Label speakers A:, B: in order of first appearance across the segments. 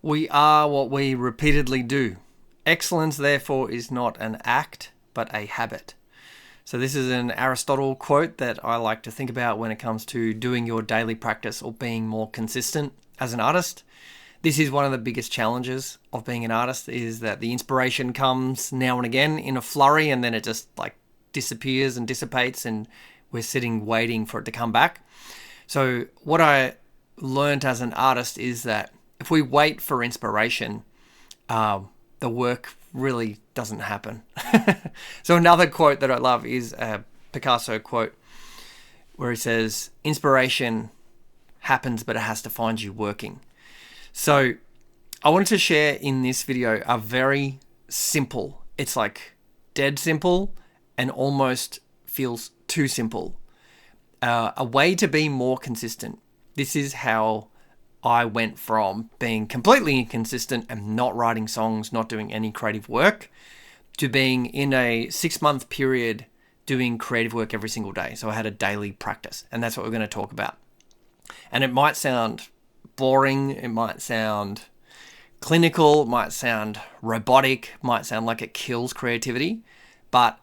A: We are what we repeatedly do. Excellence, therefore, is not an act, but a habit. So this is an Aristotle quote that I like to think about when it comes to doing your daily practice or being more consistent as an artist. This is one of the biggest challenges of being an artist, is that the inspiration comes now and again in a flurry, and then it just like disappears and dissipates, and we're sitting waiting for it to come back. So what I learned as an artist is that if we wait for inspiration, the work really doesn't happen. So another quote that I love is a Picasso quote where he says, "Inspiration happens, but it has to find you working." So I wanted to share in this video a very simple, it's like dead simple and almost feels too simple, a way to be more consistent. This is how I went from being completely inconsistent and not writing songs, not doing any creative work, to being in a 6-month period doing creative work every single day. So I had a daily practice, and that's what we're going to talk about. And it might sound boring, it might sound clinical, it might sound robotic, it might sound like it kills creativity, but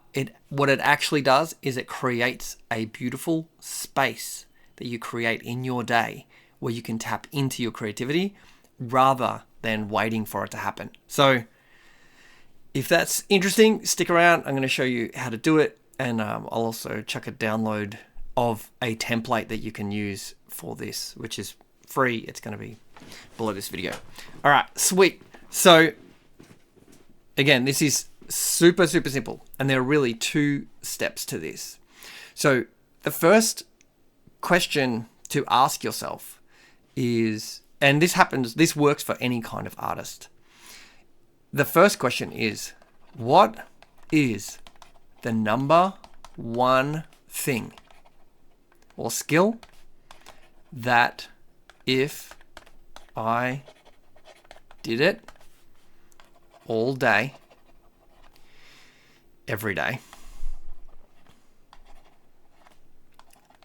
A: what it actually does is it creates a beautiful space that you create in your day where you can tap into your creativity rather than waiting for it to happen. So if that's interesting, stick around. I'm going to show you how to do it, and I'll also chuck a download of a template that you can use for this, which is free. It's going to be below this video. All right, sweet. So again, this is super simple, and there are really 2 steps to this. So the first question to ask yourself is, and this works for any kind of artist. The first question is, what is the number one thing or skill that if I did it all day, every day,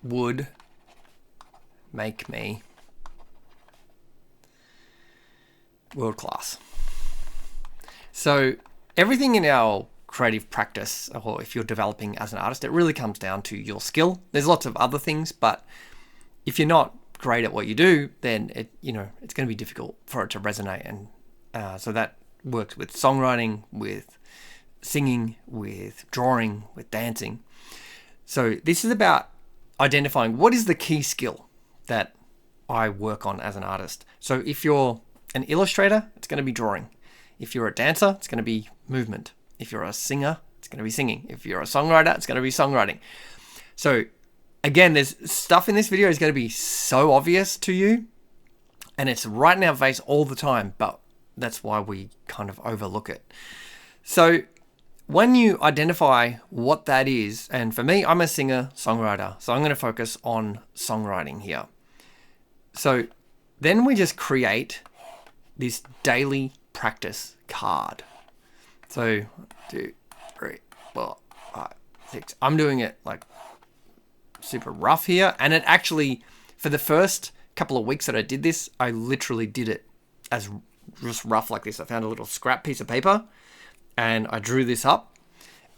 A: would make me world class? So everything in our creative practice, or if you're developing as an artist, it really comes down to your skill. There's lots of other things, but if you're not great at what you do, then it's going to be difficult for it to resonate. And so that works with songwriting, with singing, with drawing, with dancing. So this is about identifying what is the key skill that I work on as an artist. So if you're an illustrator, it's going to be drawing. If you're a dancer, it's going to be movement. If you're a singer, it's going to be singing. If you're a songwriter, it's going to be songwriting. So again, there's stuff in this video is going to be so obvious to you, and it's right in our face all the time, but that's why we kind of overlook it. So when you identify what that is, and for me, I'm a singer-songwriter, so I'm going to focus on songwriting here. So then we just create this daily practice card. So 1, 2, 3, 4, 5, 6. I'm doing it like super rough here, and it actually, for the first couple of weeks that I did this, I literally did it as just rough like this. I found a little scrap piece of paper and I drew this up.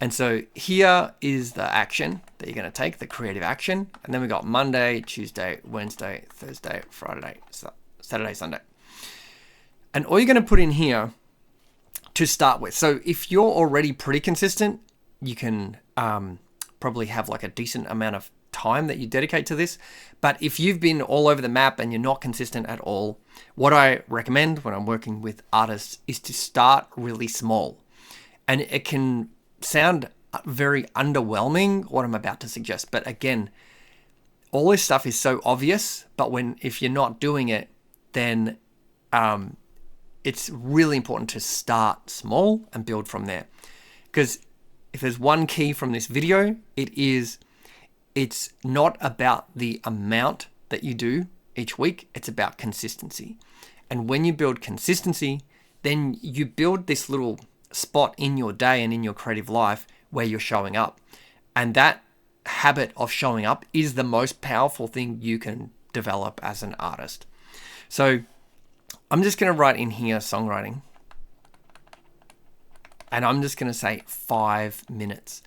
A: And so here is the action that you're going to take, the creative action. And then we got Monday, Tuesday, Wednesday, Thursday, Friday, Saturday, Sunday. And all you're going to put in here to start with. So if you're already pretty consistent, you can probably have like a decent amount of time that you dedicate to this. But if you've been all over the map and you're not consistent at all, what I recommend when I'm working with artists is to start really small. And it can sound very underwhelming, what I'm about to suggest. But again, all this stuff is so obvious, but if you're not doing it, then it's really important to start small and build from there. Because if there's one key from this video, it's not about the amount that you do each week, it's about consistency. And when you build consistency, then you build this little spot in your day and in your creative life where you're showing up. And that habit of showing up is the most powerful thing you can develop as an artist. So I'm just going to write in here songwriting. And I'm just going to say 5 minutes.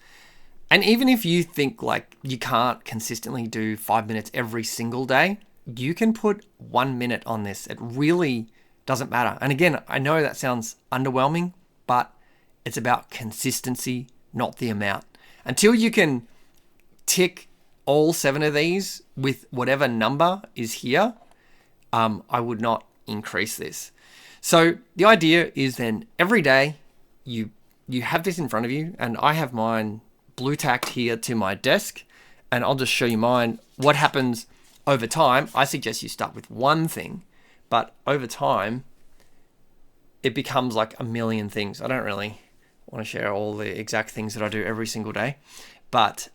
A: And even if you think like you can't consistently do 5 minutes every single day, you can put 1 minute on this. It really doesn't matter. And again, I know that sounds underwhelming, but it's about consistency, not the amount. Until you can tick all 7 of these with whatever number is here, I would not increase this. So the idea is then every day you have this in front of you, and I have mine blue tacked here to my desk, and I'll just show you mine. What happens over time, I suggest you start with one thing, but over time, it becomes like a million things. I don't really want to share all the exact things that I do every single day, but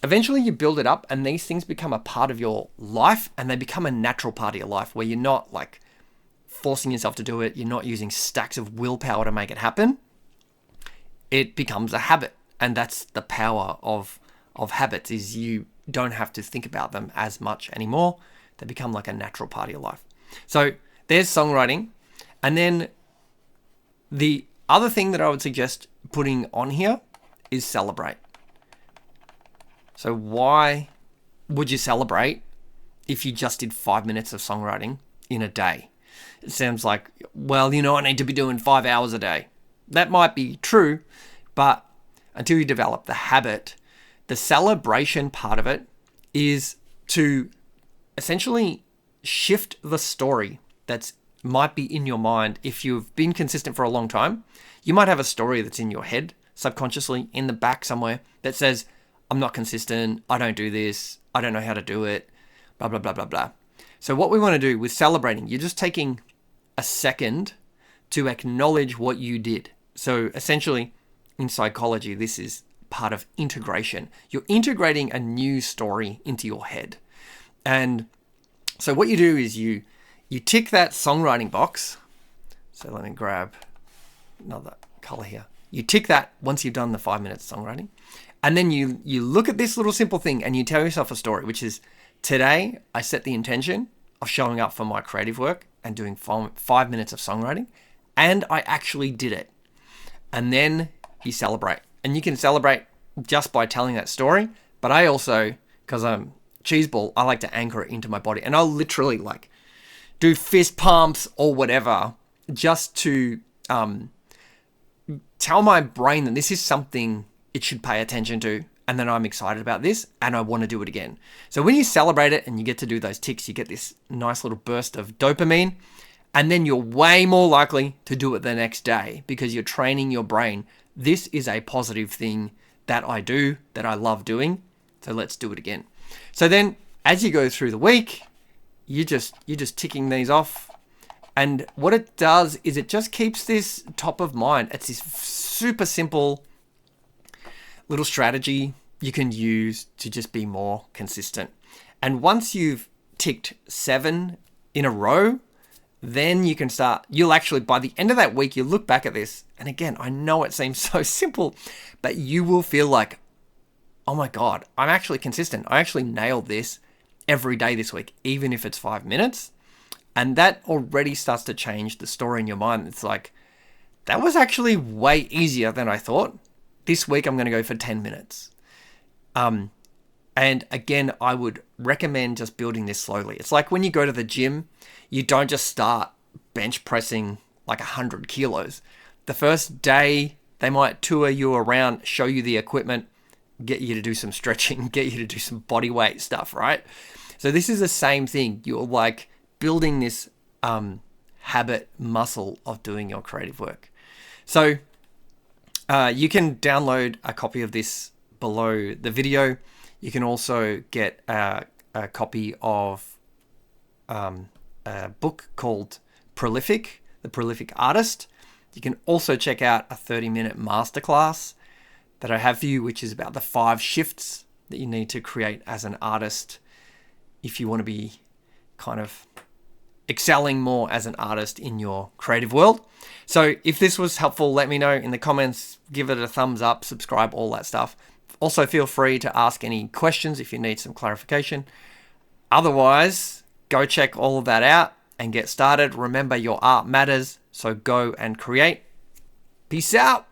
A: eventually you build it up, and these things become a part of your life, and they become a natural part of your life where you're not like forcing yourself to do it. You're not using stacks of willpower to make it happen. It becomes a habit, and that's the power of habits, is you don't have to think about them as much anymore. They become like a natural part of your life. So there's songwriting. And then the other thing that I would suggest putting on here is celebrate. So why would you celebrate if you just did 5 minutes of songwriting in a day? It sounds like, well, I need to be doing 5 hours a day. That might be true, but until you develop the habit, the celebration part of it is to essentially shift the story that might be in your mind. If you've been consistent for a long time, you might have a story that's in your head, subconsciously, in the back somewhere, that says, I'm not consistent, I don't do this, I don't know how to do it, blah, blah, blah, blah, blah. So what we want to do with celebrating, you're just taking a second to acknowledge what you did. So essentially, in psychology, this is part of integration. You're integrating a new story into your head. And so what you do is you tick that songwriting box. So let me grab another color here. You tick that once you've done the 5 minutes songwriting. And then you look at this little simple thing and you tell yourself a story, which is, today I set the intention of showing up for my creative work and doing 5 minutes of songwriting, and I actually did it. And then you celebrate. And you can celebrate just by telling that story. But I also, because I'm cheeseball, I like to anchor it into my body. And I'll literally like do fist pumps or whatever just to tell my brain that this is something it should pay attention to, and then I'm excited about this and I want to do it again. So when you celebrate it and you get to do those ticks, you get this nice little burst of dopamine, and then you're way more likely to do it the next day because you're training your brain. This is a positive thing that I do, that I love doing, so let's do it again. So then as you go through the week, you're just ticking these off. And what it does is it just keeps this top of mind. It's this super simple little strategy you can use to just be more consistent. And once you've ticked 7 in a row, then you can start, you'll actually, by the end of that week, you look back at this, and again, I know it seems so simple, but you will feel like, oh my God, I'm actually consistent. I actually nailed this every day this week, even if it's 5 minutes. And that already starts to change the story in your mind. It's like, that was actually way easier than I thought. This week, I'm going to go for 10 minutes. And again, I would recommend just building this slowly. It's like when you go to the gym, you don't just start bench pressing like 100 kilos. The first day, they might tour you around, show you the equipment, get you to do some stretching, get you to do some body weight stuff, right? So this is the same thing. You're like building this habit muscle of doing your creative work. So you can download a copy of this below the video. You can also get a copy of a book called Prolific, The Prolific Artist. You can also check out a 30-minute masterclass that I have for you, which is about the 5 shifts that you need to create as an artist if you want to be kind of excelling more as an artist in your creative world. So if this was helpful, let me know in the comments, give it a thumbs up, subscribe, all that stuff. Also, feel free to ask any questions if you need some clarification. Otherwise, go check all of that out and get started. Remember, your art matters, so go and create. Peace out.